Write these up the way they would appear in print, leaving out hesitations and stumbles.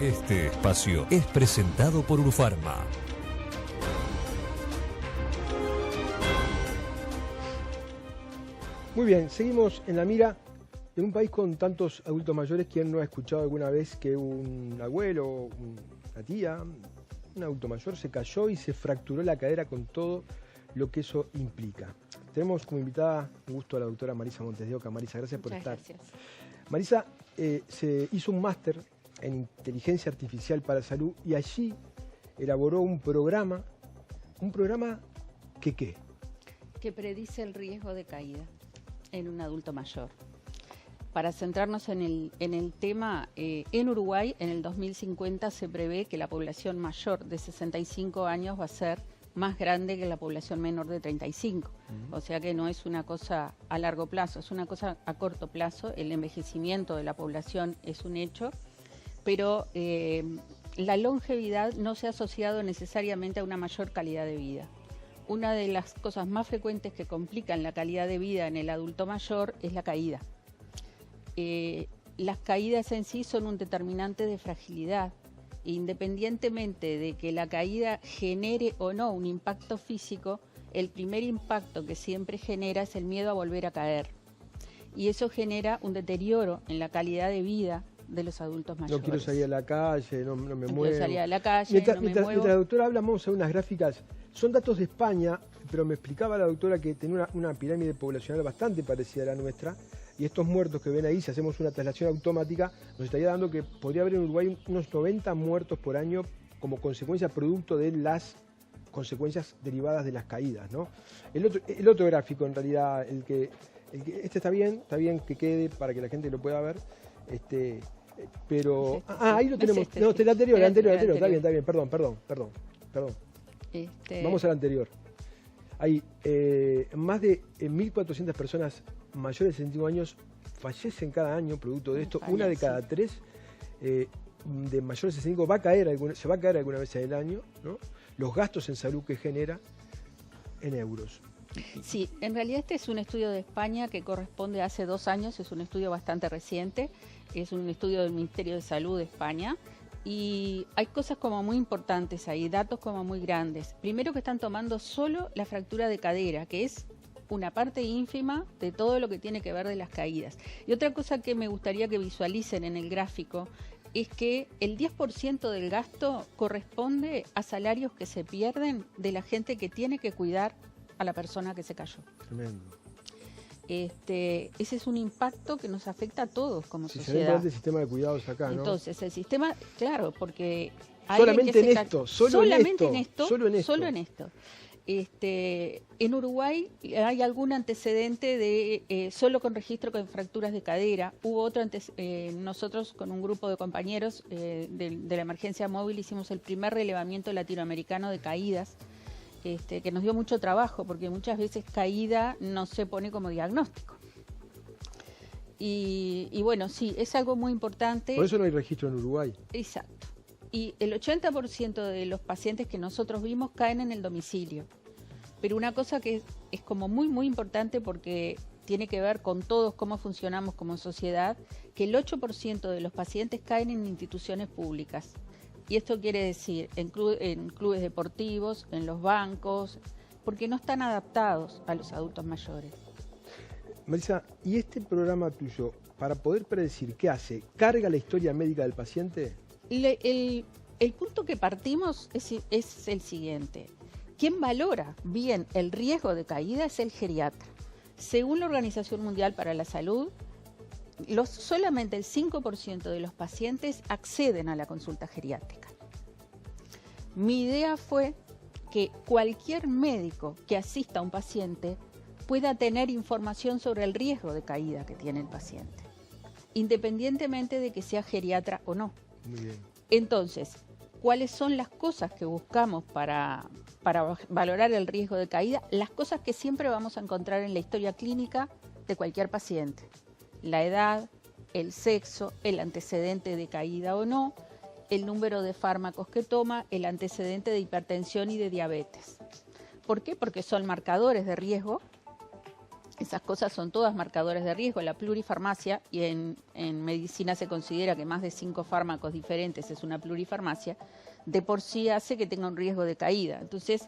Este espacio es presentado por Urfarma. Muy bien, seguimos en la mira. En un país con tantos adultos mayores, ¿quién no ha escuchado alguna vez que un abuelo, una tía, un adulto mayor se cayó y se fracturó la cadera con todo lo que eso implica? Tenemos como invitada, un gusto, a la doctora Marisa Montes de Oca. Marisa, gracias por estar. Gracias. Marisa se hizo un máster en inteligencia artificial para salud y allí elaboró un programa que predice el riesgo de caída en un adulto mayor. Para centrarnos en el tema, en Uruguay en el 2050 se prevé que la población mayor de 65 años va a ser más grande que la población menor de 35. O sea que no es una cosa a largo plazo, es una cosa a corto plazo. El envejecimiento de la población es un hecho. pero la longevidad no se ha asociado necesariamente a una mayor calidad de vida. Una de las cosas más frecuentes que complican la calidad de vida en el adulto mayor es la caída. Las caídas en sí son un determinante de fragilidad. Independientemente de que la caída genere o no un impacto físico, el primer impacto que siempre genera es el miedo a volver a caer. Y eso genera un deterioro en la calidad de vida de los adultos mayores. No quiero salir a la calle, no me muevo. No quiero salir a la calle, mientras muevo. Mientras la doctora habla, vamos a ver unas gráficas. Son datos de España, pero me explicaba la doctora que tenía una pirámide poblacional bastante parecida a la nuestra. Y estos muertos que ven ahí, si hacemos una traslación automática, nos estaría dando que podría haber en Uruguay unos 90 muertos por año como consecuencia producto de las consecuencias derivadas de las caídas, ¿no? El otro gráfico, en realidad, este está bien que quede para que la gente lo pueda ver. Pero ahí lo tenemos. No, el anterior. Está bien, perdón. Vamos al anterior. Hay más de 1.400 personas mayores de 65 años fallecen cada año producto de esto. Una de cada 3 de mayores de 65 se va a caer alguna vez en el año, ¿no? Los gastos en salud que genera en euros. Sí, en realidad este es un estudio de España que corresponde a hace 2 años, es un estudio bastante reciente, es un estudio del Ministerio de Salud de España. Y hay cosas como muy importantes ahí, datos como muy grandes. Primero que están tomando solo la fractura de cadera, que es una parte ínfima de todo lo que tiene que ver de las caídas. Y otra cosa que me gustaría que visualicen en el gráfico es que el 10% del gasto corresponde a salarios que se pierden de la gente que tiene que cuidar a la persona que se cayó. Tremendo. Ese es un impacto que nos afecta a todos como sociedad. Se ve el sistema de cuidados acá, ¿no? Entonces, el sistema, claro, porque... Solamente en esto, solo en esto. En Uruguay hay algún antecedente de solo con registro con fracturas de cadera. Hubo otro nosotros con un grupo de compañeros de la emergencia móvil hicimos el primer relevamiento latinoamericano de caídas, que nos dio mucho trabajo porque muchas veces caída no se pone como diagnóstico. Y bueno, sí, es algo muy importante. Por eso no hay registro en Uruguay. Exacto. Y el 80% de los pacientes que nosotros vimos caen en el domicilio. Pero una cosa que es como muy, muy importante porque tiene que ver con todos cómo funcionamos como sociedad, que el 8% de los pacientes caen en instituciones públicas. Y esto quiere decir en clubes deportivos, en los bancos, porque no están adaptados a los adultos mayores. Marisa, ¿y este programa tuyo, para poder predecir qué hace, carga la historia médica del paciente? El punto que partimos es el siguiente. Quien valora bien el riesgo de caída es el geriatra. Según la Organización Mundial para la Salud, solamente el 5% de los pacientes acceden a la consulta geriátrica. Mi idea fue que cualquier médico que asista a un paciente pueda tener información sobre el riesgo de caída que tiene el paciente, independientemente de que sea geriatra o no. Muy bien. Entonces, ¿cuáles son las cosas que buscamos para valorar el riesgo de caída? Las cosas que siempre vamos a encontrar en la historia clínica de cualquier paciente. La edad, el sexo, el antecedente de caída o no, el número de fármacos que toma, el antecedente de hipertensión y de diabetes. ¿Por qué? Porque son marcadores de riesgo. Esas cosas son todas marcadores de riesgo. La plurifarmacia, y en medicina se considera que más de 5 fármacos diferentes es una plurifarmacia, de por sí hace que tenga un riesgo de caída. Entonces,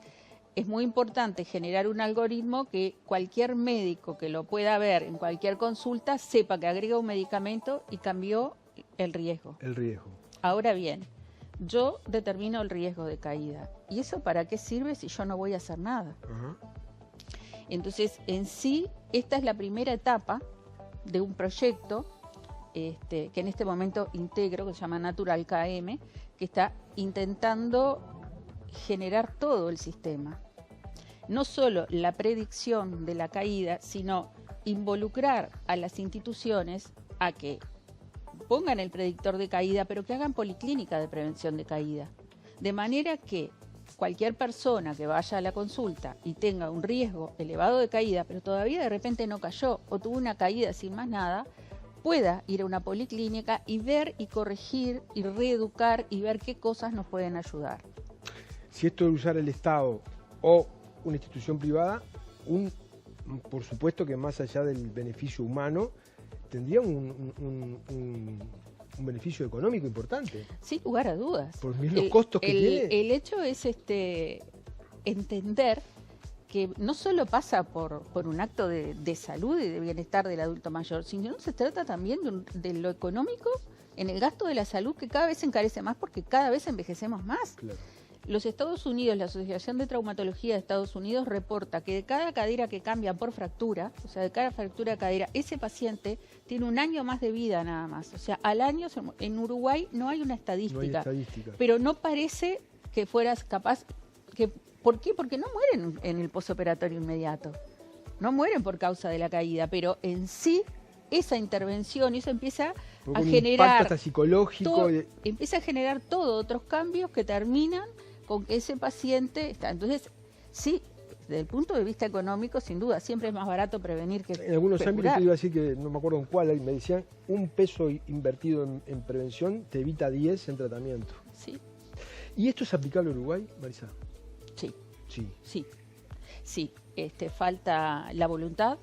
es muy importante generar un algoritmo que cualquier médico que lo pueda ver en cualquier consulta sepa que agrega un medicamento y cambió el riesgo. El riesgo. Ahora bien, yo determino el riesgo de caída. ¿Y eso para qué sirve si yo no voy a hacer nada? Ajá. Entonces, en sí, esta es la primera etapa de un proyecto que en este momento integro, que se llama Natural KM, que está intentando generar todo el sistema. No solo la predicción de la caída, sino involucrar a las instituciones a que pongan el predictor de caída, pero que hagan policlínica de prevención de caída. De manera que cualquier persona que vaya a la consulta y tenga un riesgo elevado de caída, pero todavía de repente no cayó o tuvo una caída sin más nada, pueda ir a una policlínica y ver y corregir y reeducar y ver qué cosas nos pueden ayudar. Si esto de usar el Estado o una institución privada, por supuesto que más allá del beneficio humano, tendría un beneficio económico importante. Sin lugar a dudas. Por los costos que tiene. El hecho es entender que no solo pasa por un acto de salud y de bienestar del adulto mayor, sino se trata también de lo económico en el gasto de la salud, que cada vez se encarece más porque cada vez envejecemos más. Claro. Los Estados Unidos, la Asociación de Traumatología de Estados Unidos reporta que de cada cadera que cambia por fractura, o sea, de cada fractura de cadera, ese paciente tiene 1 año más de vida nada más. O sea, al año, en Uruguay no hay una estadística, No hay estadística. pero no parece que fueras capaz... ¿Por qué? Porque no mueren en el posoperatorio inmediato. No mueren por causa de la caída, pero en sí esa intervención, eso empieza a generar hasta psicológico. Empieza a generar otros cambios que terminan con que ese paciente está. Entonces, sí, desde el punto de vista económico, sin duda, siempre es más barato prevenir que en algunos ámbitos curar. te iba a decir que no me acuerdo en cuál, me decían, un peso invertido en prevención te evita 10 en tratamiento. Sí. ¿Y esto es aplicable a Uruguay, Marisa? Sí. Sí. Sí. Falta la voluntad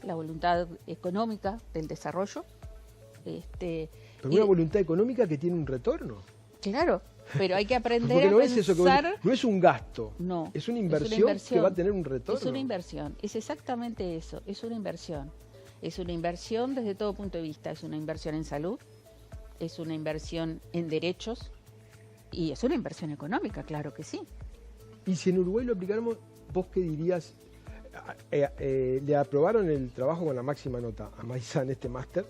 económica del desarrollo. Pero una voluntad económica que tiene un retorno. Claro, pero hay que aprender Porque no a es eso, no es un gasto, no, es una inversión que va a tener un retorno. Es una inversión, es exactamente eso, es una inversión. Es una inversión desde todo punto de vista, es una inversión en salud, es una inversión en derechos y es una inversión económica, claro que sí. Y si en Uruguay lo aplicáramos, ¿vos qué dirías? Le aprobaron el trabajo con la máxima nota a Marisa en este máster.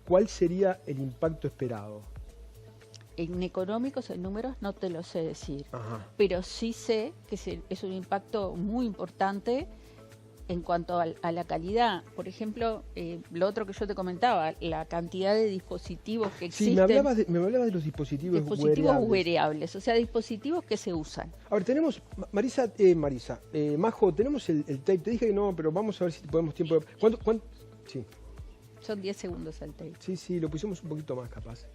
¿Cuál sería el impacto esperado? En económicos, en números, no te lo sé decir. Ajá. Pero sí sé que es un impacto muy importante en cuanto a la calidad. Por ejemplo, lo otro que yo te comentaba, la cantidad de dispositivos que existen. Sí, me hablabas de los dispositivos wearables, o sea, dispositivos que se usan. A ver, tenemos, Majo, tenemos el tape. Te dije que no, pero vamos a ver si podemos tiempo. ¿Cuánto? Sí. Son 10 segundos el tape. Sí, lo pusimos un poquito más capaz.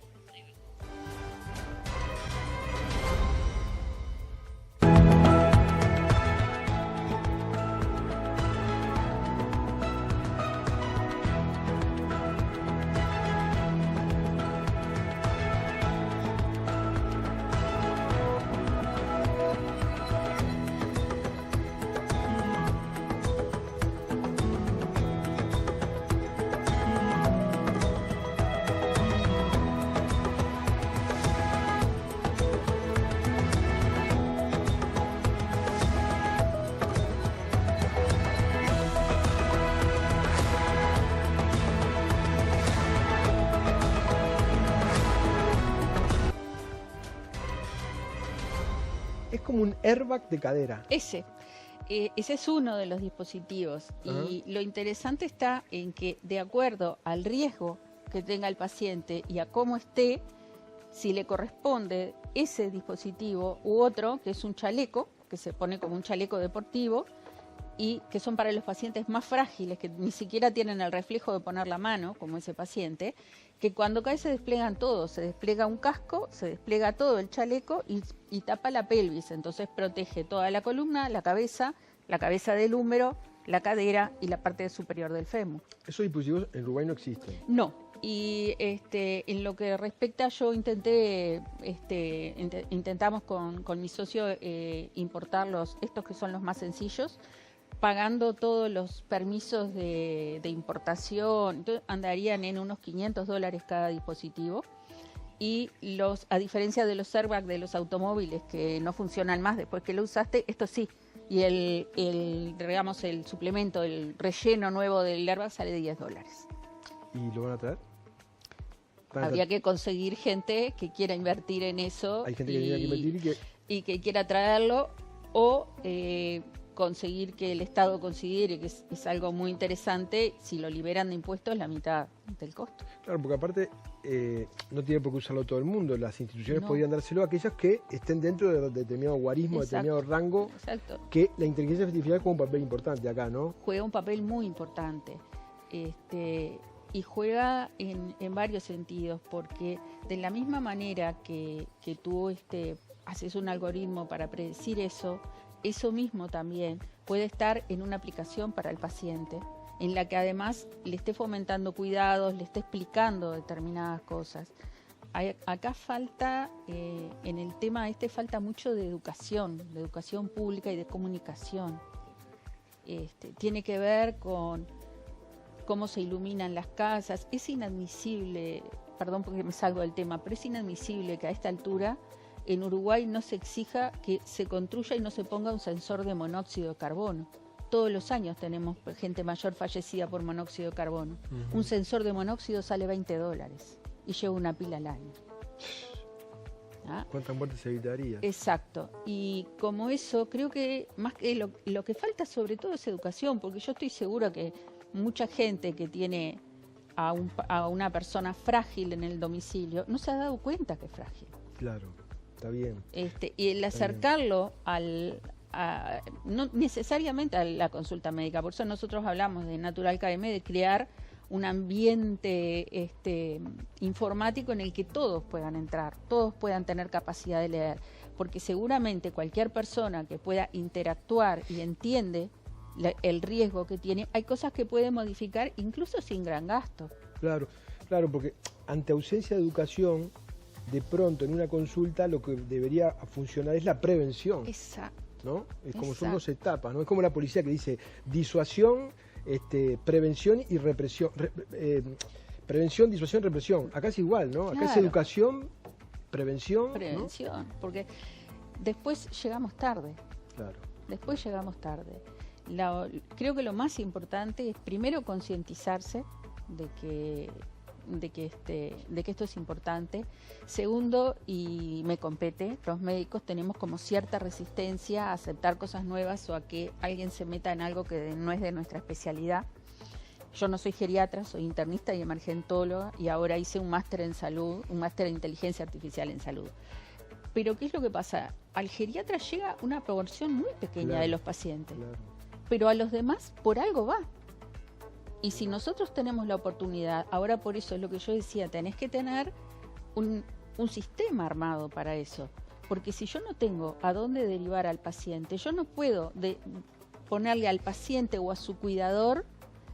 Es como un airbag de cadera. Ese es uno de los dispositivos. Y lo interesante está en que, de acuerdo al riesgo que tenga el paciente y a cómo esté, si le corresponde ese dispositivo u otro, que es un chaleco, que se pone como un chaleco deportivo, y que son para los pacientes más frágiles, que ni siquiera tienen el reflejo de poner la mano, como ese paciente, que cuando cae se desplegan todos, se despliega un casco, se despliega todo el chaleco y tapa la pelvis, entonces protege toda la columna, la cabeza del húmero, la cadera y la parte superior del fémur. Esos dispositivos en Uruguay no existen. No, y en lo que respecta, yo intentamos con mi socio importar estos que son los más sencillos, pagando todos los permisos de importación. Entonces andarían en unos $500 cada dispositivo, y a diferencia de los airbags de los automóviles que no funcionan más después que lo usaste, esto sí, y el suplemento, el relleno nuevo del airbag sale $10. ¿Y lo van a traer? Habría que conseguir gente que quiera invertir en eso. Hay gente que quiera invertir y que quiera traerlo, o conseguir que el Estado considere que es algo muy interesante, si lo liberan de impuestos, la mitad del costo. Claro, porque aparte no tiene por qué usarlo todo el mundo. Las instituciones No. podrían dárselo a aquellas que estén dentro de determinado guarismo, Exacto. determinado rango, Exacto. que la inteligencia artificial juega un papel importante acá, ¿no? Juega un papel muy importante. y juega en varios sentidos, porque de la misma manera que tú haces un algoritmo para predecir eso mismo también puede estar en una aplicación para el paciente, en la que además le esté fomentando cuidados, le esté explicando determinadas cosas. Acá falta, en el tema falta mucho de educación pública y de comunicación. Tiene que ver con cómo se iluminan las casas. Es inadmisible, perdón porque me salgo del tema, pero es inadmisible que a esta altura en Uruguay no se exija que se construya y no se ponga un sensor de monóxido de carbono. Todos los años tenemos gente mayor fallecida por monóxido de carbono. Un sensor de monóxido sale $20 y lleva una pila al año. ¿Ah? ¿Cuántas muertes se evitaría? Exacto. Y como eso, creo que más que lo que falta sobre todo es educación, porque yo estoy segura que mucha gente que tiene a una persona frágil en el domicilio no se ha dado cuenta que es frágil. Claro, está bien. Y el acercarlo no necesariamente a la consulta médica, por eso nosotros hablamos de Natural KM, de crear un ambiente informático en el que todos puedan entrar, todos puedan tener capacidad de leer, porque seguramente cualquier persona que pueda interactuar y entiende el riesgo que tiene, hay cosas que puede modificar incluso sin gran gasto. Claro, porque ante ausencia de educación, de pronto en una consulta lo que debería funcionar es la prevención. Exacto. ¿No? Es como son dos etapas, ¿no? Es como la policía que dice disuasión, prevención y represión. Prevención, disuasión, represión. Acá es igual, ¿no? Acá es educación, prevención. Prevención, ¿no? Porque después llegamos tarde. Claro. Después llegamos tarde. Creo que lo más importante es primero concientizarse de que esto es importante. Segundo, y me compete, los médicos tenemos como cierta resistencia a aceptar cosas nuevas o a que alguien se meta en algo que no es de nuestra especialidad. Yo no soy geriatra, soy internista y emergentóloga y ahora hice un máster en salud, un máster en inteligencia artificial en salud. Pero ¿qué es lo que pasa? Al geriatra llega una proporción muy pequeña de los pacientes, pero a los demás por algo va. Y si nosotros tenemos la oportunidad, ahora por eso es lo que yo decía, tenés que tener un sistema armado para eso. Porque si yo no tengo a dónde derivar al paciente, yo no puedo ponerle al paciente o a su cuidador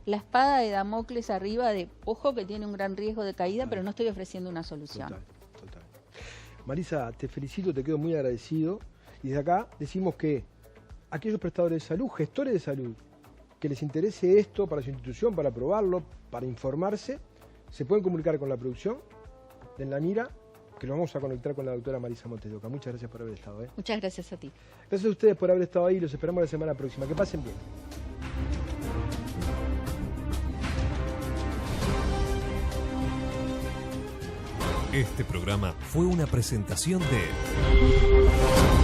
la espada de Damocles arriba de, ojo que tiene un gran riesgo de caída, pero no estoy ofreciendo una solución. Total. Marisa, te felicito, te quedo muy agradecido. Y desde acá decimos que aquellos prestadores de salud, gestores de salud, que les interese esto para su institución, para probarlo, para informarse, se pueden comunicar con la producción de En la Mira, que nos vamos a conectar con la doctora Marisa Montes de Oca. Muchas gracias por haber estado. Muchas gracias a ti. Gracias a ustedes por haber estado ahí, los esperamos la semana próxima. Que pasen bien. Este programa fue una presentación de